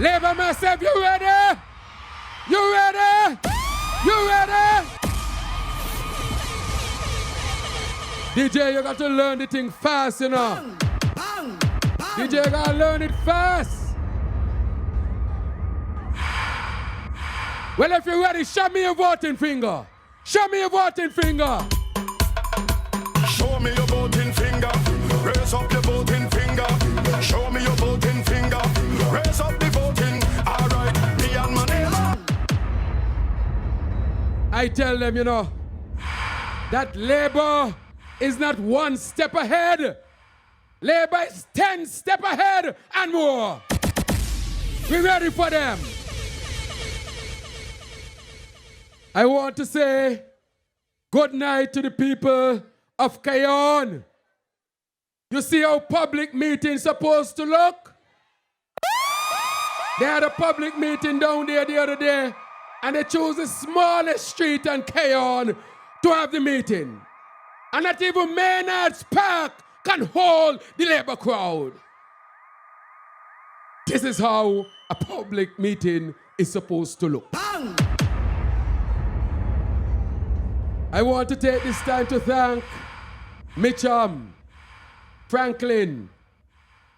Labor myself, you ready? You ready? You ready? DJ, you got to learn the thing fast, you know. Bang, bang, bang. DJ, you got to learn it fast. Well, if you're ready, show me your voting finger. Show me your voting finger. Show me your voting finger. Raise up your voting finger. Show me your voting finger. Raise up the voting. All right, me and Manila. I tell them, you know, that Labour is not one step ahead. Labour is 10 steps ahead and more. We ready for them. I want to say good night to the people of Cayon. You see how public meeting supposed to look? They had a public meeting down there the other day, and they chose the smallest street in Cayon to have the meeting. And not even Maynard's Park can hold the Labour crowd. This is how a public meeting is supposed to look. Bang! I want to take this time to thank Mitchum, Franklin,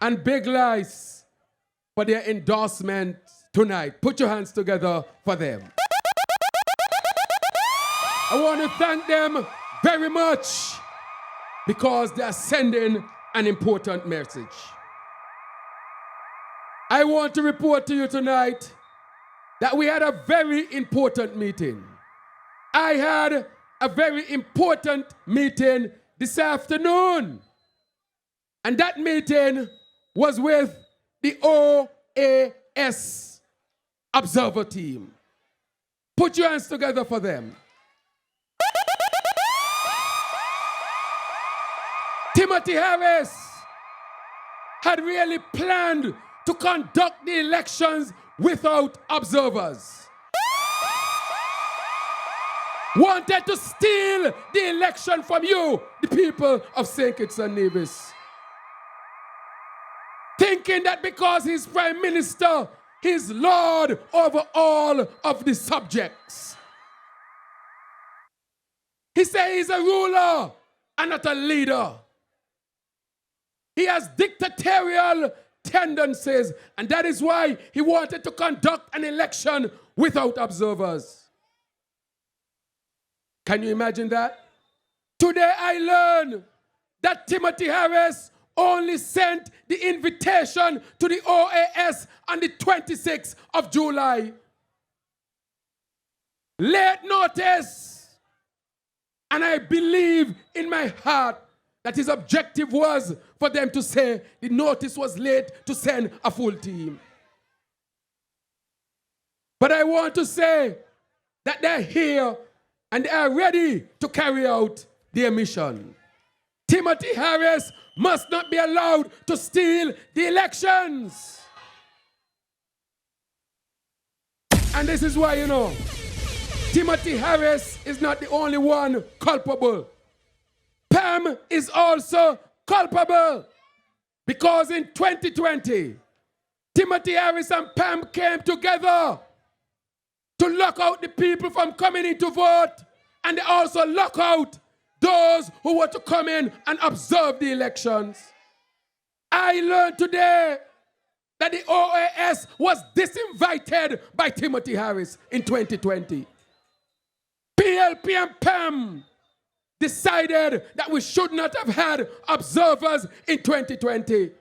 and Big Lice for their endorsement tonight. Put your hands together for them. I want to thank them very much because they are sending an important message. I want to report to you tonight that we had a very important meeting. I had a very important meeting this afternoon. And that meeting was with the OAS Observer team. Put your hands together for them. Timothy Harris had really planned to conduct the elections without observers. Wanted to steal the election from you, the people of St. Kitts-Nevis. Thinking that because he's prime minister, he's lord over all of the subjects. He said he's a ruler and not a leader. He has dictatorial tendencies, and that is why he wanted to conduct an election without observers. Can you imagine that? Today I learned that Timothy Harris only sent the invitation to the OAS on the 26th of July. Late notice. And I believe in my heart that his objective was for them to say the notice was late to send a full team. But I want to say that they're here and they are ready to carry out their mission. Timothy Harris must not be allowed to steal the elections. And this is why, you know, Timothy Harris is not the only one culpable. Pam is also culpable. Because in 2020, Timothy Harris and Pam came together to lock out the people from coming in to vote, and they also lock out those who were to come in and observe the elections. I learned today that the OAS was disinvited by Timothy Harris in 2020. PLP and PAM decided that we should not have had observers in 2020.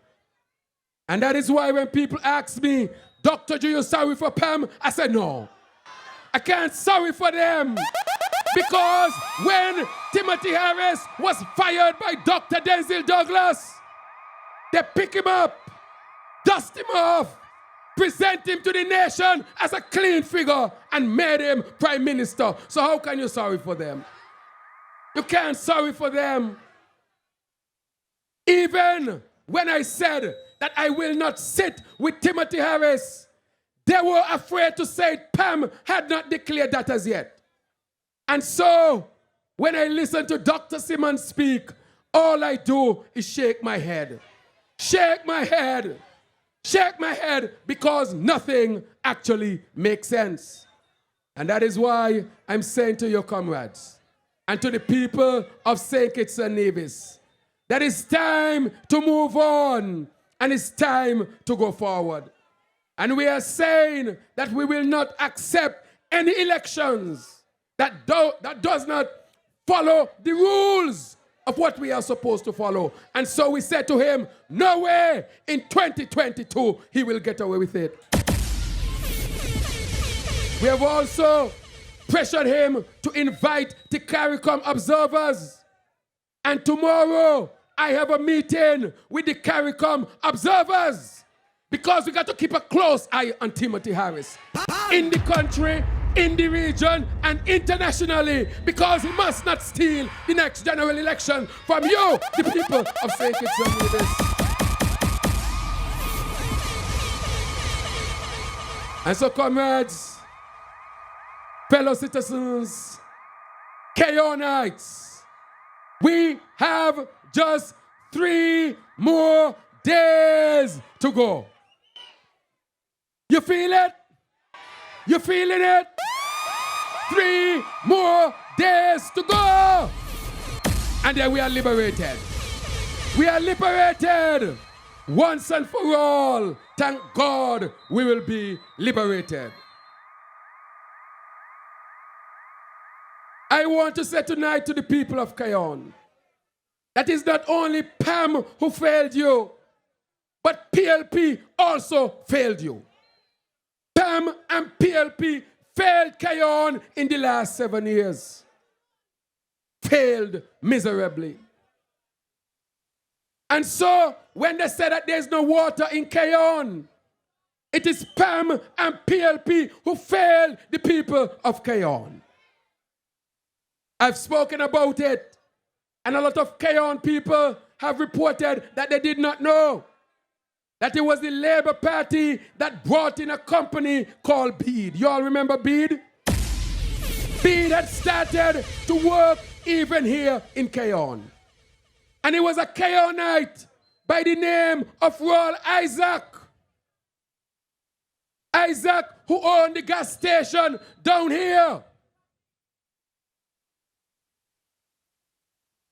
And that is why when people ask me, Dr. G, you sorry for PAM? I said, no. I can't sorry for them. Because when Timothy Harris was fired by Dr. Denzel Douglas, they pick him up, dust him off, present him to the nation as a clean figure, and made him prime minister. So how can you sorry for them? You can't sorry for them. Even when I said that I will not sit with Timothy Harris, they were afraid to say Pam had not declared that as yet. And so, when I listen to Dr. Simmons speak, all I do is shake my head. Shake my head. shake my head because nothing actually makes sense. And that is why I'm saying to your comrades and to the people of St. Kitts-Nevis that it's time to move on and it's time to go forward. And we are saying that we will not accept any elections that does not follow the rules of what we are supposed to follow. And so we said to him, no way in 2022 he will get away with it. We have also pressured him to invite the CARICOM observers. And tomorrow I have a meeting with the CARICOM observers because we got to keep a close eye on Timothy Harris in the country, in the region, and internationally, because he must not steal the next general election from you, the people of St. Kitts-Nevis. And so, comrades, fellow citizens, Cayonites, we have just 3 more days to go. You feel it? You feeling it? 3 more days to go. And then we are liberated. We are liberated. Once and for all. Thank God we will be liberated. I want to say tonight to the people of Cayon that is not only PAM who failed you, but PLP also failed you. PAM and PLP failed Cayon in the last 7 years. Failed miserably. And so, when they say that there's no water in Cayon, it is PAM and PLP who failed the people of Cayon. I've spoken about it, and a lot of Cayon people have reported that they did not know that it was the Labour Party that brought in a company called Bede. You all remember Bede? Bede had started to work even here in Cayon. And it was a Cayonite by the name of Royal Isaac. Isaac, who owned the gas station down here.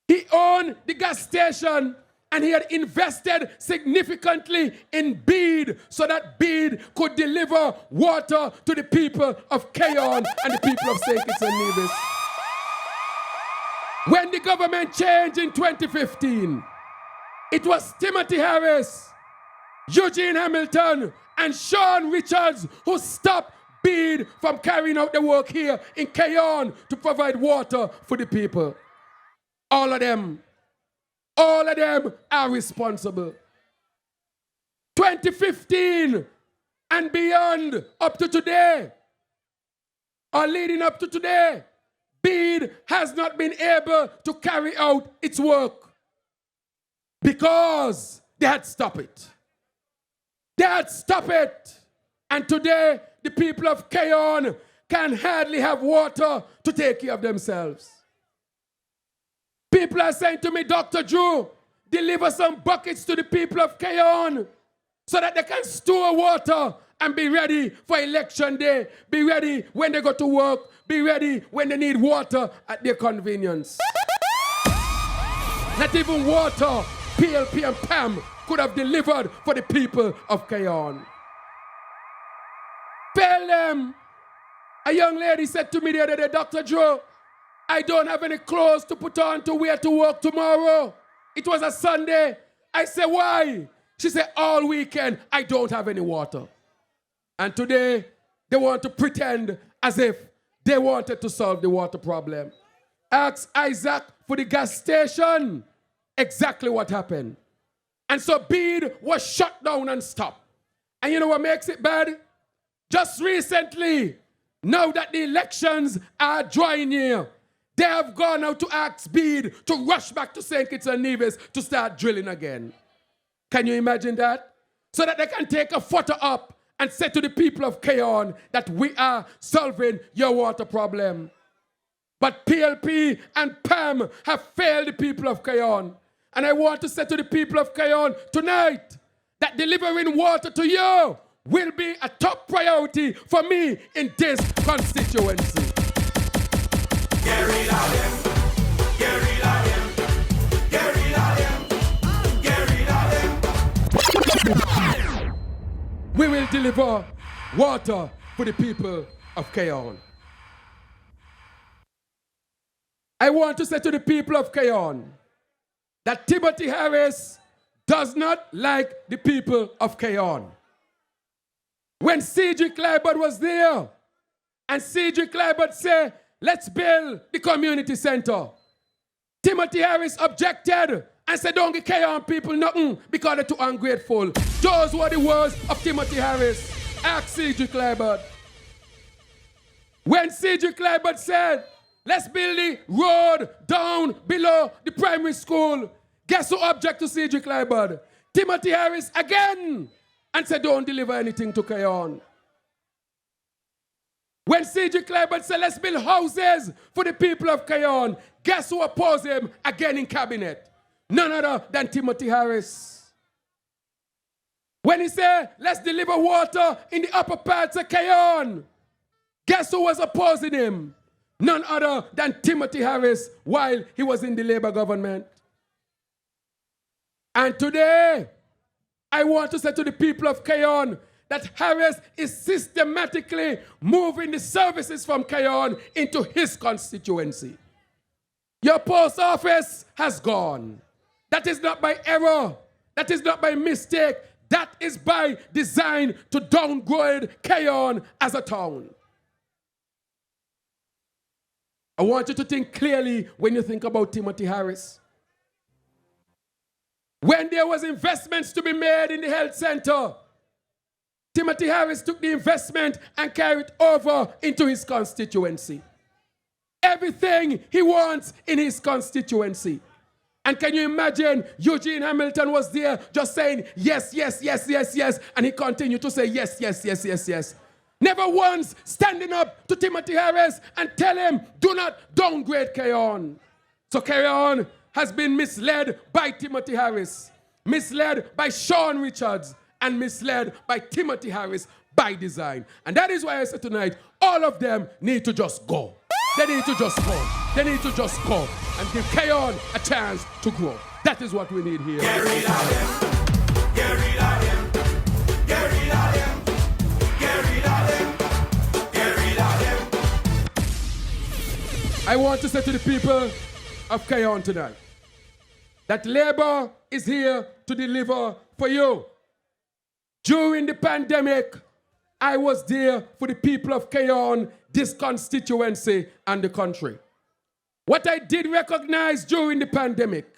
He owned the gas station and he had invested significantly in Bede so that Bede could deliver water to the people of Cayon and the people of St. Kitts-Nevis. When the government changed in 2015, it was Timothy Harris, Eugene Hamilton, and Sean Richards who stopped Bede from carrying out the work here in Cayon to provide water for the people. All of them are responsible. 2015 and beyond, up to today, or leading up to today, Bede has not been able to carry out its work because they had stopped it. They had stopped it. And today, the people of Cayon can hardly have water to take care of themselves. People are saying to me, Dr. Drew, deliver some buckets to the people of Cayon so that they can store water and be ready for election day. Be ready when they go to work. Be ready when they need water at their convenience. Not even water, PLP and PAM could have delivered for the people of Cayon. Fail them. A young lady said to me the other day, Dr. Drew, I don't have any clothes to put on to wear to work tomorrow. It was a Sunday. I said, why? She said, all weekend, I don't have any water. And today, they want to pretend as if they wanted to solve the water problem. Ask Isaac for the gas station. Exactly what happened. And so Bede was shut down and stopped. And you know what makes it bad? Just recently, now that the elections are drawing near, they have gone out to ask Bede to rush back to St. Kitts-Nevis to start drilling again. Can you imagine that? So that they can take a photo up and say to the people of Cayon that we are solving your water problem. But PLP and PAM have failed the people of Cayon. And I want to say to the people of Cayon tonight that delivering water to you will be a top priority for me in this constituency. Get rid of them. Get rid of them. Get rid of them. Get rid of them. We will deliver water for the people of Cayon. I want to say to the people of Cayon that Timothy Harris does not like the people of Cayon. When Cedric Clyburn was there, and Cedric Clyburn said, let's build the community center, Timothy Harris objected and said, don't give Cayon people nothing because they're too ungrateful. Those were the words of Timothy Harris. Ask Cedric Clyburn. When Cedric Clyburn said, let's build the road down below the primary school, guess who object to Cedric Clyburn? Timothy Harris again, and said, don't deliver anything to Cayon. When Cedric Clyburn said, let's build houses for the people of Cayon, guess who opposed him again in cabinet? None other than Timothy Harris. When he said, let's deliver water in the upper parts of Cayon, guess who was opposing him? None other than Timothy Harris while he was in the Labour government. And today, I want to say to the people of Cayon that Harris is systematically moving the services from Cayon into his constituency. Your post office has gone. That is not by error. That is not by mistake. That is by design to downgrade Cayon as a town. I want you to think clearly when you think about Timothy Harris. When there was investments to be made in the health center, Timothy Harris took the investment and carried it over into his constituency. Everything he wants in his constituency. And can you imagine Eugene Hamilton was there just saying yes, yes, yes, yes, yes, and he continued to say yes, yes, yes, yes, yes. Never once standing up to Timothy Harris and tell him, do not downgrade Cayon. So Cayon has been misled by Timothy Harris, misled by Sean Richards, and misled by Timothy Harris by design. And that is why I said tonight, all of them need to just go. They need to just go. They need to just go and give Cayon a chance to grow. That is what we need here. Get rid of them. Get rid of them. Get rid of them. Get rid of them. Get rid of them. I want to say to the people of Cayon tonight that Labour is here to deliver for you. During the pandemic, I was there for the people of Cayon, this constituency, and the country. What I did recognize during the pandemic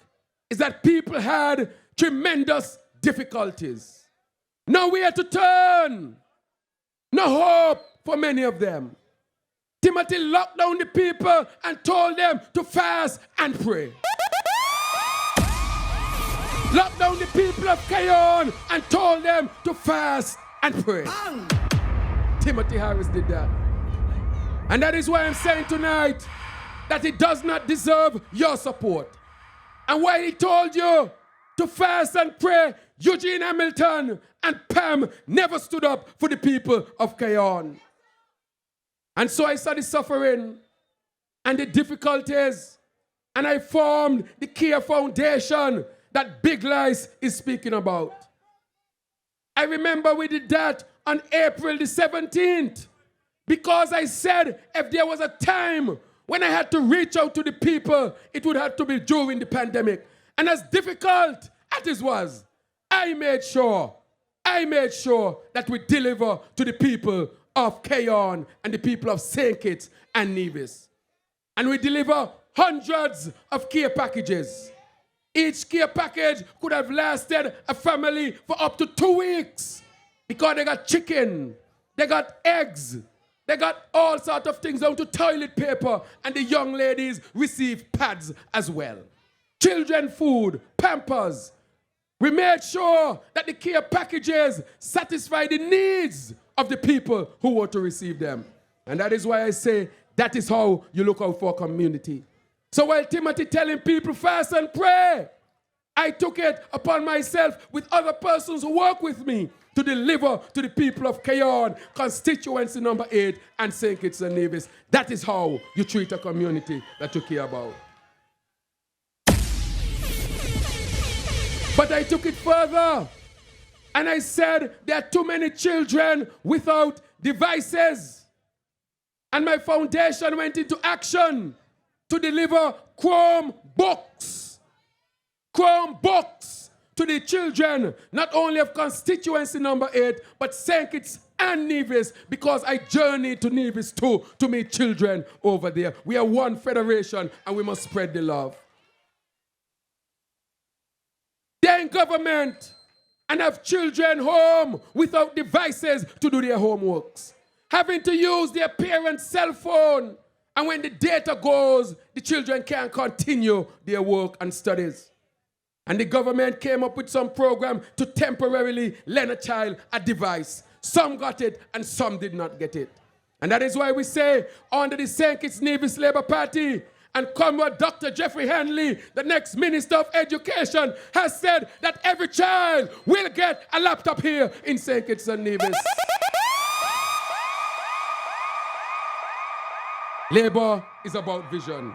is that people had tremendous difficulties. Nowhere to turn. No hope for many of them. Timothy locked down the people and told them to fast and pray. Locked down the people of Cayon and told them to fast and pray. Timothy Harris did that. And that is why I'm saying tonight that he does not deserve your support. And why he told you to fast and pray, Eugene Hamilton and Pam never stood up for the people of Cayon. And so I saw the suffering and the difficulties, and I formed the Care Foundation that Big Lies is speaking about. I remember we did that on April the 17th because I said if there was a time when I had to reach out to the people, it would have to be during the pandemic. And as difficult as it was, I made sure that we deliver to the people of Cayon and the people of St. Kitts and Nevis. And we deliver hundreds of care packages. Each care package could have lasted a family for up to 2 weeks because they got chicken, they got eggs, they got all sorts of things down to toilet paper, and the young ladies receive pads as well. Children food, Pampers. We made sure that the care packages satisfy the needs of the people who were to receive them. And that is why I say that is how you look out for a community. So while Timothy telling people fast and pray, I took it upon myself with other persons who work with me to deliver to the people of Cayon, constituency number 8 and St. Kitts-Nevis. That is how you treat a community that you care about. But I took it further. And I said, there are too many children without devices. And my foundation went into action to deliver Chromebooks to the children, not only of constituency number 8, but St. Kitts and Nevis, because I journeyed to Nevis too to meet children over there. We are one federation and we must spread the love. They're in government and have children home without devices to do their homeworks, having to use their parents' cell phone. And when the data goes, the children can't continue their work and studies. And the government came up with some program to temporarily lend a child a device. Some got it and some did not get it. And that is why we say, under the St. Kitts-Nevis Labour Party, and Comrade Dr. Jeffrey Henley, the next Minister of Education, has said that every child will get a laptop here in St. Kitts-Nevis. Labour is about vision.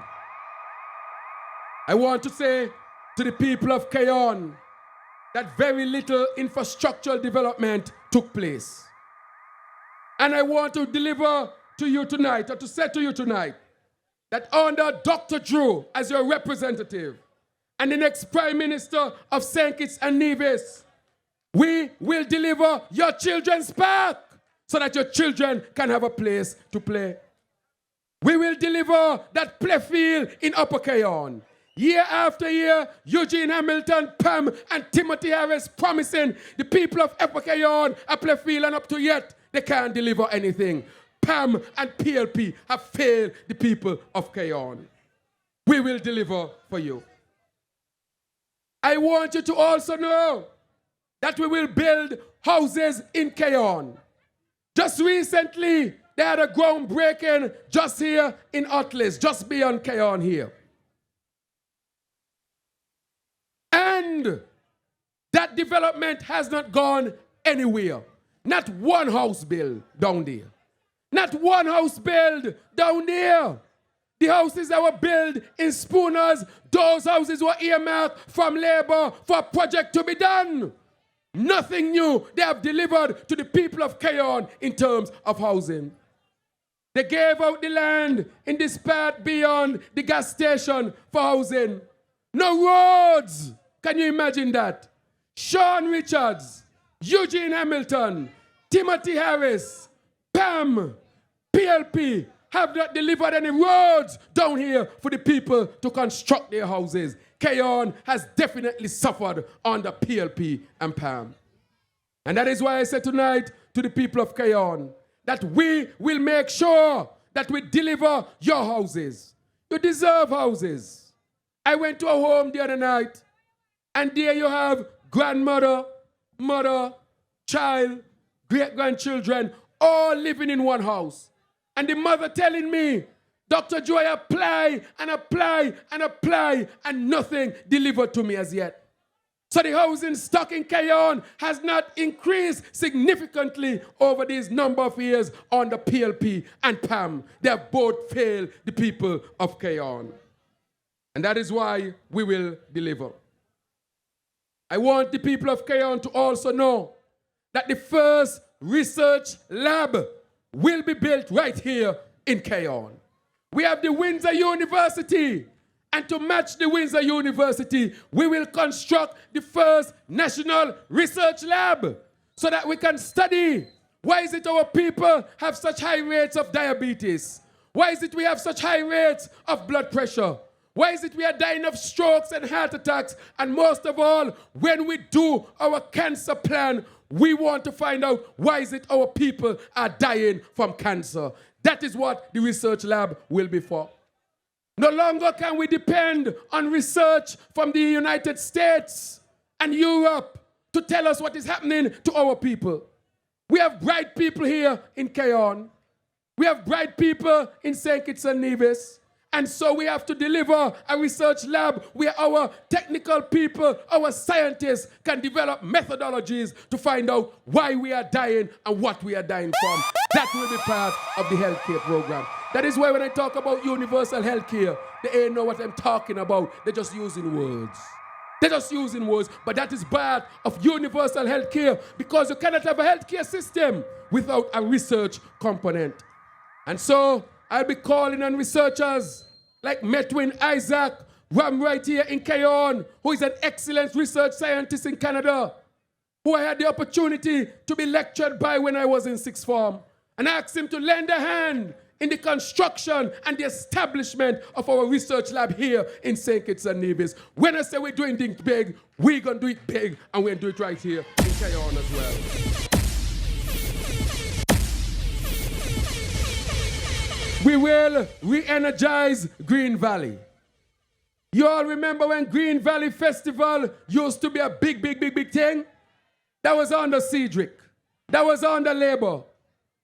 I want to say to the people of Cayon that very little infrastructural development took place. And I want to deliver to you tonight, or to say to you tonight, that under Dr. Drew as your representative and the next Prime Minister of St. Kitts and Nevis, we will deliver your children's park so that your children can have a place to play. We will deliver that playfield in Upper Cayon. Year after year, Eugene Hamilton, Pam, and Timothy Harris promising the people of Upper Cayon a playfield, and up to yet, they can't deliver anything. Pam and PLP have failed the people of Cayon. We will deliver for you. I want you to also know that we will build houses in Cayon. Just recently, they had a groundbreaking just here in Atlas, just beyond Cayon here. And that development has not gone anywhere. Not one house built down there. Not one house built down there. The houses that were built in Spooners, those houses were earmarked from Labour for a project to be done. Nothing new they have delivered to the people of Cayon in terms of housing. They gave out the land in this part beyond the gas station for housing. No roads. Can you imagine that? Sean Richards, Eugene Hamilton, Timothy Harris, Pam, PLP have not delivered any roads down here for the people to construct their houses. Cayon has definitely suffered under PLP and Pam. And that is why I say tonight to the people of Cayon that we will make sure that we deliver your houses. You deserve houses. I went to a home the other night, and there you have grandmother, mother, child, great-grandchildren, all living in one house. And the mother telling me, Dr. Joy, apply and apply and apply, and nothing delivered to me as yet. So the housing stock in Cayon has not increased significantly over these number of years under PLP and PAM. They have both failed the people of Cayon. And that is why we will deliver. I want the people of Cayon to also know that the first research lab will be built right here in Cayon. We have the Windsor University, and to match the Windsor University, we will construct the first national research lab so that we can study why is it our people have such high rates of diabetes? Why is it we have such high rates of blood pressure? Why is it we are dying of strokes and heart attacks? And most of all, when we do our cancer plan, we want to find out why is it our people are dying from cancer. That is what the research lab will be for. No longer can we depend on research from the United States and Europe to tell us what is happening to our people. We have bright people here in Cayon. We have bright people in St. Kitts and Nevis. And so we have to deliver a research lab where our technical people, our scientists can develop methodologies to find out why we are dying and what we are dying from. That will be part of the healthcare program. That is why when I talk about universal healthcare, they ain't know what I'm talking about. They're just using words. They're just using words, but that is part of universal healthcare because you cannot have a healthcare system without a research component. And so I'll be calling on researchers like Metwin Isaac, who I'm right here in Cayon, who is an excellent research scientist in Canada, who I had the opportunity to be lectured by when I was in sixth form, and I asked him to lend a hand in the construction and the establishment of our research lab here in St. Kitts-Nevis. When I say we're doing things big, we're going to do it big, and we're going to do it right here in Cayon as well. We will re-energize Green Valley. You all remember when Green Valley Festival used to be a big thing? That was under Cedric. That was under Labour.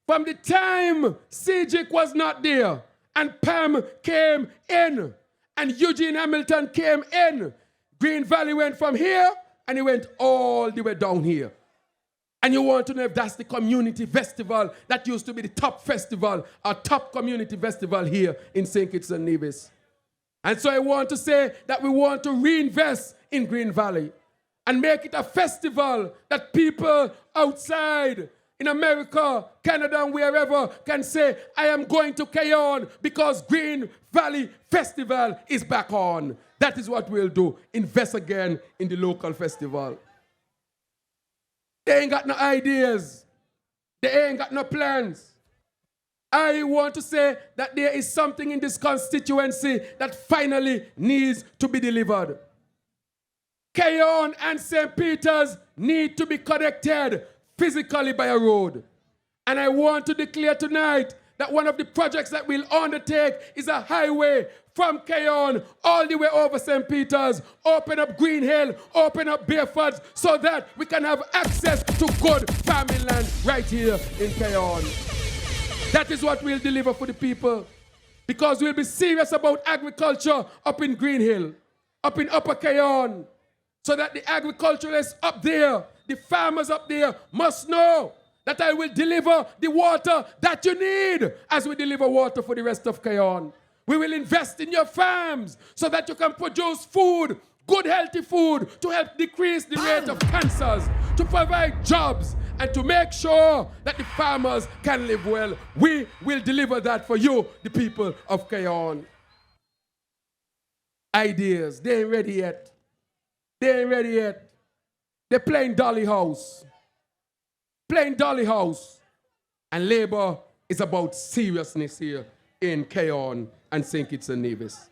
From the time Cedric was not there and Pam came in and Eugene Hamilton came in, Green Valley went from here and it went all the way down here. And you want to know if that's the community festival that used to be the top festival, our top community festival here in St. Kitts-Nevis. And so I want to say that we want to reinvest in Green Valley and make it a festival that people outside in America, Canada, and wherever can say, I am going to Cayon because Green Valley Festival is back on. That is what we'll do. Invest again in the local festival. They ain't got no ideas. They ain't got no plans. I want to say that there is something in this constituency that finally needs to be delivered. Cayon and St. Peter's need to be connected physically by a road. And I want to declare tonight that one of the projects that we'll undertake is a highway from Cayon all the way over St. Peter's, open up Green Hill, open up Barefoot, so that we can have access to good farming land right here in Cayon. That is what we'll deliver for the people, because we'll be serious about agriculture up in Green Hill, up in Upper Cayon, so that the agriculturalists up there, the farmers up there must know that I will deliver the water that you need as we deliver water for the rest of Cayon. We will invest in your farms so that you can produce food, good healthy food, to help decrease the rate of cancers, to provide jobs, and to make sure that the farmers can live well. We will deliver that for you, the people of Cayon. Ideas, they ain't ready yet. They ain't ready yet. They're playing Dolly House. Playing Dolly House. And Labour is about seriousness here in Cayon and St. Kitts-Nevis.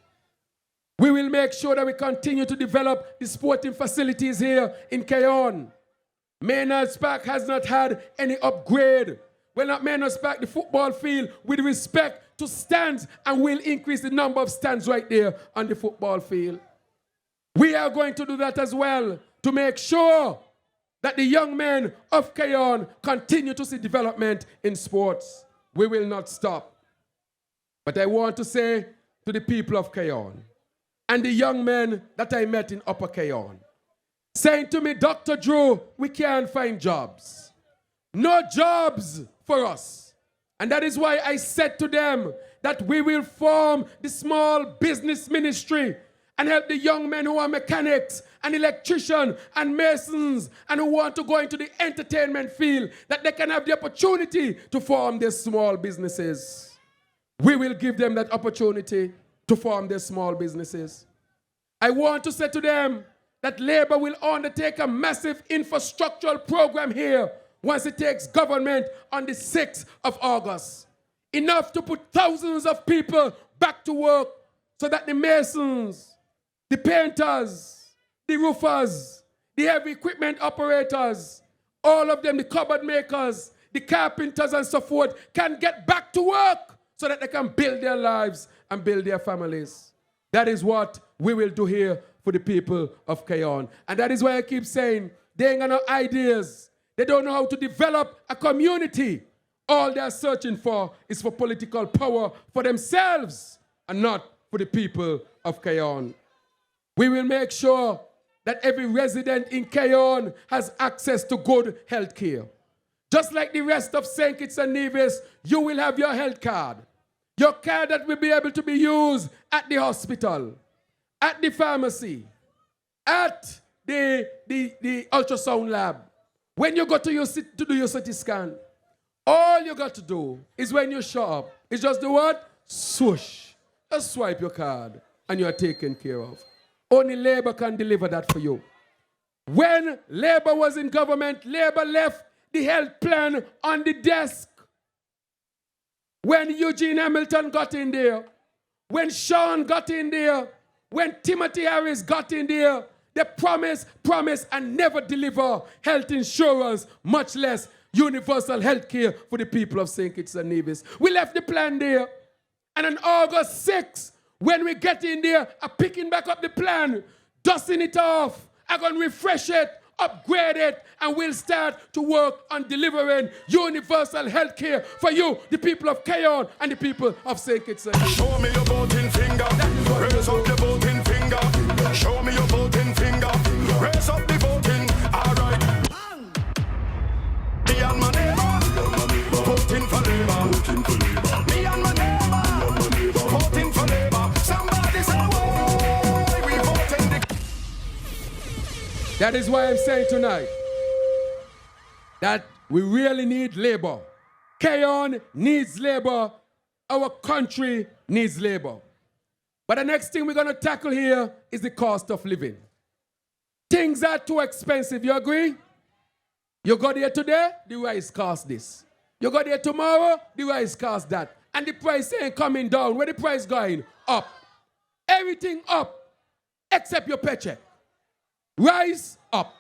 We will make sure that we continue to develop the sporting facilities here in Cayon. Maynard's Park has not had any upgrade. Well, not Maynard's Park, the football field, with respect to stands, and we'll increase the number of stands right there on the football field. We are going to do that as well, to make sure that the young men of Cayon continue to see development in sports. We will not stop. But I want to say to the people of Cayon and the young men that I met in Upper Cayon, saying to me, Dr. Drew, we can't find jobs. No jobs for us. And that is why I said to them that we will form the small business ministry and help the young men who are mechanics and electricians and masons and who want to go into the entertainment field, that they can have the opportunity to form their small businesses. We will give them that opportunity to form their small businesses. I want to say to them that Labour will undertake a massive infrastructural program here once it takes government on the 6th of August. Enough to put thousands of people back to work so that the masons, the painters, the roofers, the heavy equipment operators, all of them, the cupboard makers, the carpenters and so forth, can get back to work so that they can build their lives and build their families. That is what we will do here for the people of Cayon. And that is why I keep saying, they ain't got no ideas. They don't know how to develop a community. All they're searching for is for political power for themselves and not for for the people of Cayon. We will make sure that every resident in Cayon has access to good health care. Just like the rest of St. Kitts-Nevis, you will have your health card. Your card that will be able to be used at the hospital, at the pharmacy, at the ultrasound lab. When you go to do your CT scan, all you got to do is when you show up, is just do what? Swoosh. Just swipe your card and you are taken care of. Only Labour can deliver that for you. When Labour was in government, Labour left the health plan on the desk. When Eugene Hamilton got in there, when Sean got in there, when Timothy Harris got in there, they promise, and never deliver health insurance, much less universal health care for the people of St. Kitts-Nevis. We left the plan there. And on August 6th, when we get in there, I'm picking back up the plan, dusting it off, I'm going to refresh it, upgrade it, and we'll start to work on delivering universal health care for you, the people of Cayon and the people of St. Kitts-Nevis. Show me your voting finger, raise up your voting finger. Show me your voting finger, raise up the voting. All right. Me and my neighbor, voting for Labour. Me and my neighbor, voting for Labour. Somebody say, why we voting the... That is why I'm saying tonight that we really need Labour. Cayon needs Labour. Our country needs Labour. But the next thing we're going to tackle here is the cost of living. Things are too expensive, you agree? You got here today, the rice costs this. You got here tomorrow, the rice costs that. And the price ain't coming down. Where the price going? Up. Everything up, except your paycheck. Rice up.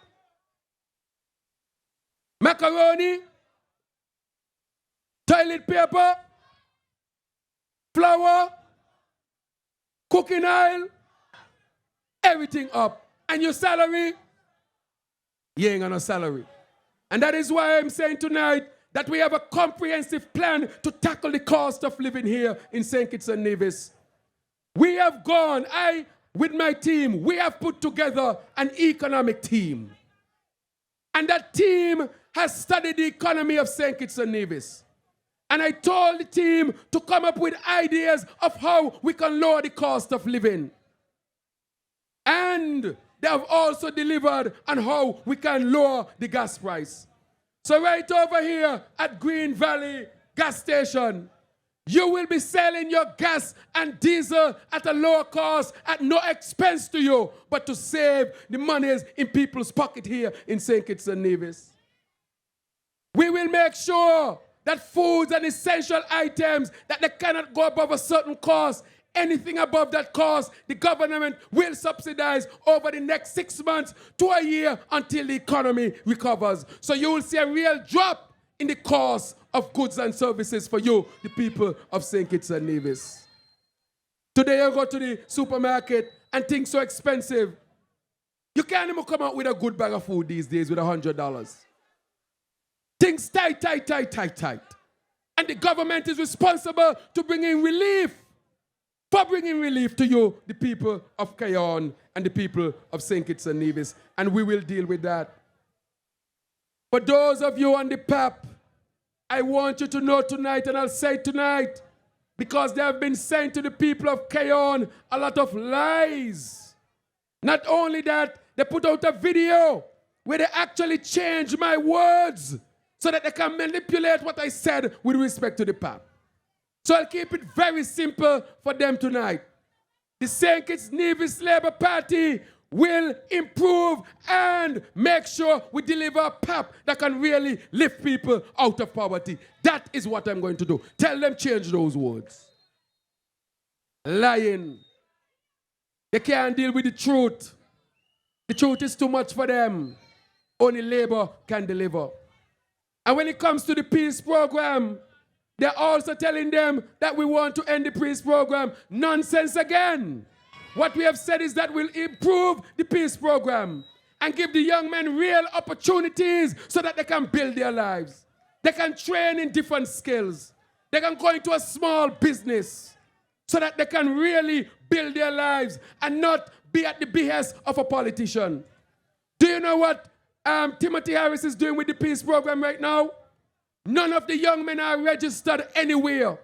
Macaroni, toilet paper, flour, cooking oil, everything up. And your salary, you ain't got no salary. And that is why I'm saying tonight that we have a comprehensive plan to tackle the cost of living here in St. Kitts-Nevis. We have gone, with my team, we have put together an economic team. And that team has studied the economy of St. Kitts-Nevis. And I told the team to come up with ideas of how we can lower the cost of living. And they have also delivered on how we can lower the gas price. So right over here at Green Valley gas station, you will be selling your gas and diesel at a lower cost, at no expense to you, but to save the monies in people's pocket here in St. Kitts-Nevis. We will make sure that foods and essential items, that they cannot go above a certain cost. Anything above that cost, the government will subsidize over the next 6 months to a year until the economy recovers. So you will see a real drop in the cost of goods and services for you, the people of St. Kitts-Nevis. Today you go to the supermarket and things so expensive. You can't even come out with a good bag of food these days with $100. Things tight. And the government is responsible to bring in relief. For bringing relief to you, the people of Cayon and the people of St. Kitts-Nevis. And we will deal with that. For those of you on the PAP, I want you to know tonight, and I'll say tonight, because they have been saying to the people of Cayon a lot of lies. Not only that, they put out a video where they actually change my words so that they can manipulate what I said with respect to the PAP. So I'll keep it very simple for them tonight. The St. Kitts-Nevis Labour Party will improve and make sure we deliver a PAP that can really lift people out of poverty. That is what I'm going to do. Tell them change those words. Lying. They can't deal with the truth. The truth is too much for them. Only Labour can deliver. And when it comes to the peace program, they're also telling them that we want to end the peace program. Nonsense again. What we have said is that we'll improve the peace program and give the young men real opportunities so that they can build their lives. They can train in different skills. They can go into a small business. so that they can really build their lives and not be at the behest of a politician. Do you know what Timothy Harris is doing with the peace program right now? None of the young men are registered anywhere.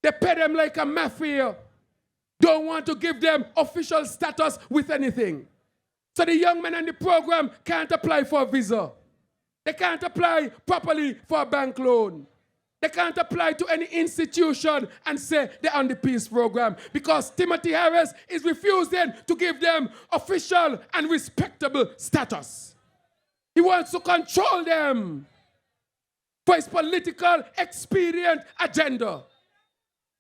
They pay them like a mafia. Don't want to give them official status with anything. So the young men in the program can't apply for a visa. They can't apply properly for a bank loan. They can't apply to any institution and say they're on the peace program because Timothy Harris is refusing to give them official and respectable status. He wants to control them for his political expedient agenda.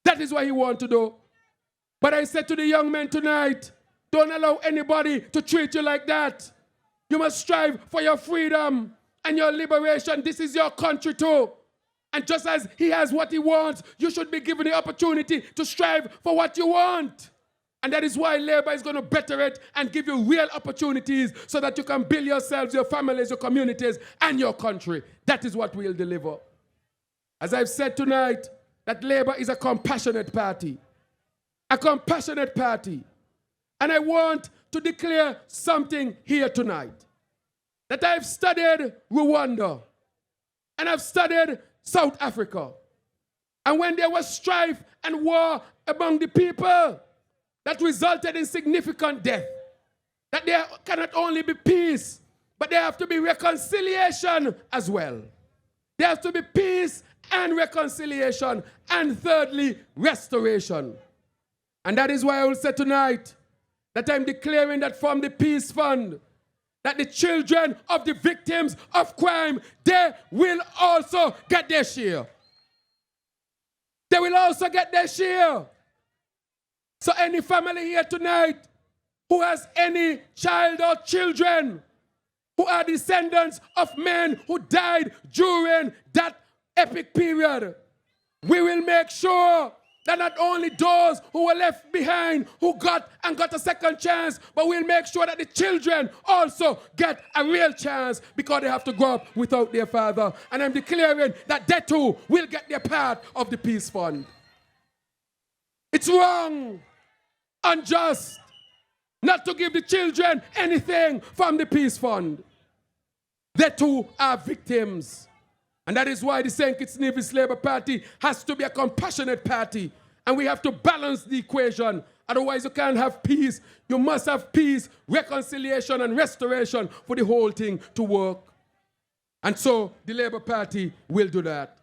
That is what he wants to do. But I said to the young men tonight, don't allow anybody to treat you like that. You must strive for your freedom and your liberation. This is your country too. And just as he has what he wants, you should be given the opportunity to strive for what you want. And that is why Labour is going to better it and give you real opportunities so that you can build yourselves, your families, your communities, and your country. That is what we'll deliver. As I've said tonight, that Labour is a compassionate party. A compassionate party. And I want to declare something here tonight. That I've studied Rwanda. And I've studied South Africa. And when there was strife and war among the people, that resulted in significant death. That there cannot only be peace, but there have to be reconciliation as well. There has to be peace and reconciliation, and thirdly, restoration. And that is why I will say tonight that I'm declaring that from the Peace Fund, that the children of the victims of crime, they will also get their share. They will also get their share. So any family here tonight who has any child or children who are descendants of men who died during that epic period, we will make sure that not only those who were left behind, who got a second chance, but we'll make sure that the children also get a real chance because they have to grow up without their father. And I'm declaring that they too will get their part of the Peace Fund. It's wrong, unjust, not to give the children anything from the Peace Fund. They too are victims. And that is why the St. Kitts-Nevis Labour Party has to be a compassionate party. And we have to balance the equation. Otherwise you can't have peace. You must have peace, reconciliation, and restoration for the whole thing to work. And so the Labour Party will do that.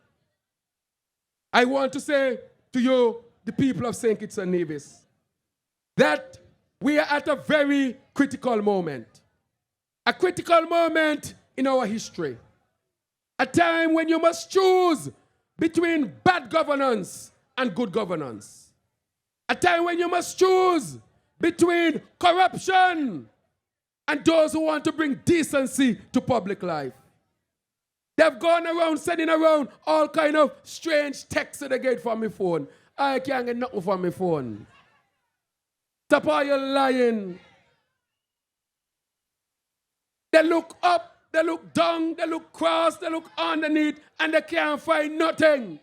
I want to say to you, the people of St. Kitts-Nevis, that we are at a very critical moment. A critical moment in our history. A time when you must choose between bad governance and good governance. A time when you must choose between corruption and those who want to bring decency to public life. They've gone around sending around all kind of strange texts that they get from my phone. I can't get nothing from my phone. Stop all your lying. They look up. They look down, they look cross, they look underneath, and they can't find nothing.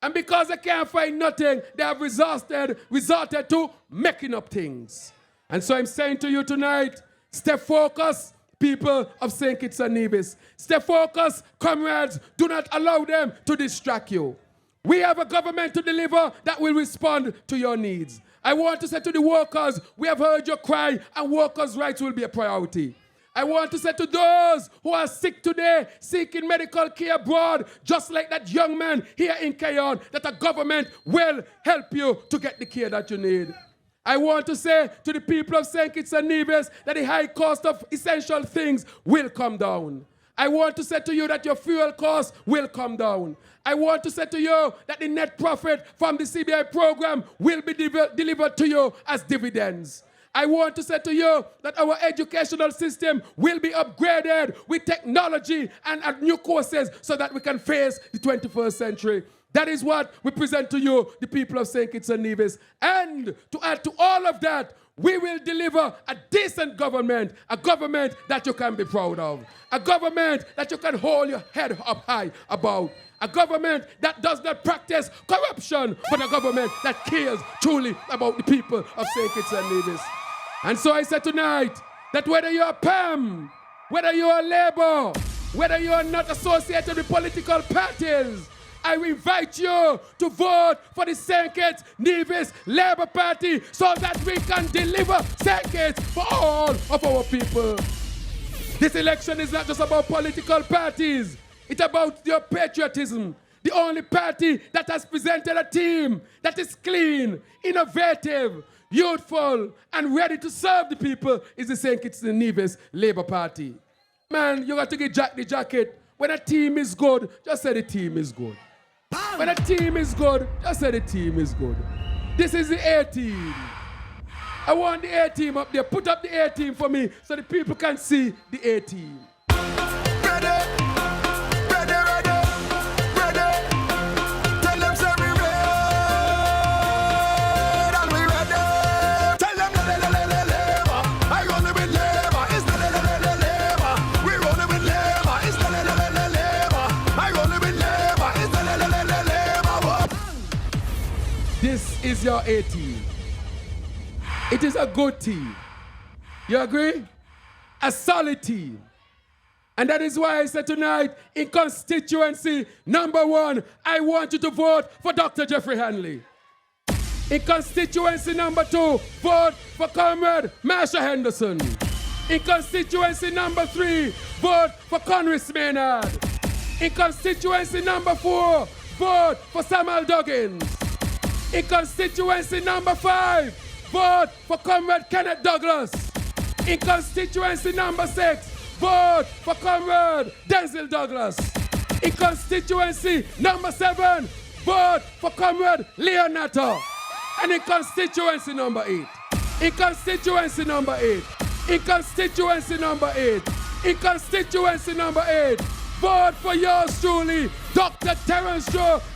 And because they can't find nothing, they have resorted to making up things. And so I'm saying to you tonight, stay focused, people of St. Kitts-Nevis. Stay focused, comrades. Do not allow them to distract you. We have a government to deliver that will respond to your needs. I want to say to the workers, we have heard your cry, and workers' rights will be a priority. I want to say to those who are sick today, seeking medical care abroad, just like that young man here in Cayon, that the government will help you to get the care that you need. I want to say to the people of St. Kitts-Nevis that the high cost of essential things will come down. I want to say to you that your fuel costs will come down. I want to say to you that the net profit from the CBI program will be delivered to you as dividends. I want to say to you that our educational system will be upgraded with technology and new courses so that we can face the 21st century. That is what we present to you, the people of St. Kitts-Nevis. And to add to all of that, we will deliver a decent government, a government that you can be proud of, a government that you can hold your head up high about, a government that does not practice corruption, but a government that cares truly about the people of St. Kitts-Nevis. And so I said tonight that whether you're PAM, whether you're Labour, whether you're not associated with political parties, I invite you to vote for the St. Kitts-Nevis Labour Party so that we can deliver St. Kitts for all of our people. This election is not just about political parties. It's about your patriotism. The only party that has presented a team that is clean, innovative, youthful, and ready to serve the people is the St. Kitts-Nevis Labour Party. Man, you got to get Jack the jacket. When a team is good, just say the team is good. When a team is good, just say the team is good. This is the A team. I want the A team up there. Put up the A team for me so the people can see the A team. Ready, ready, ready, ready. Tell them say we red and we ready. Tell them Labour. I gonna be Labour. It's the Labour. We gonna be Labour. It's the Labour. I gonna be Labour. It's the Labour. This is your A team. It is a good team. You agree? A solid team. And that is why I said tonight, in constituency number 1, I want you to vote for Dr. Jeffrey Hanley. In constituency number 2, vote for Comrade Marsha Henderson. In constituency number 3, vote for Conris Maynard. In constituency number 4, vote for Samuel Duggins. In constituency number 5, vote for Comrade Kenneth Douglas. In constituency number 6, vote for Comrade Denzel Douglas. In constituency number 7, vote for Comrade Leon Natter. And in constituency number 8, in constituency number 8, in constituency number 8, in constituency number 8, vote for yours truly, Dr. Terrance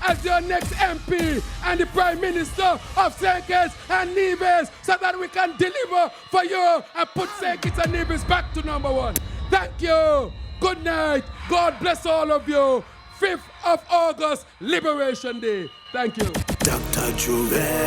as your next MP and the Prime Minister of St. Kitts-Nevis so that we can deliver for you and put St. Kitts-Nevis back to number 1. Thank you. Good night. God bless all of you. 5th of August, Liberation Day. Thank you. Dr. Juve.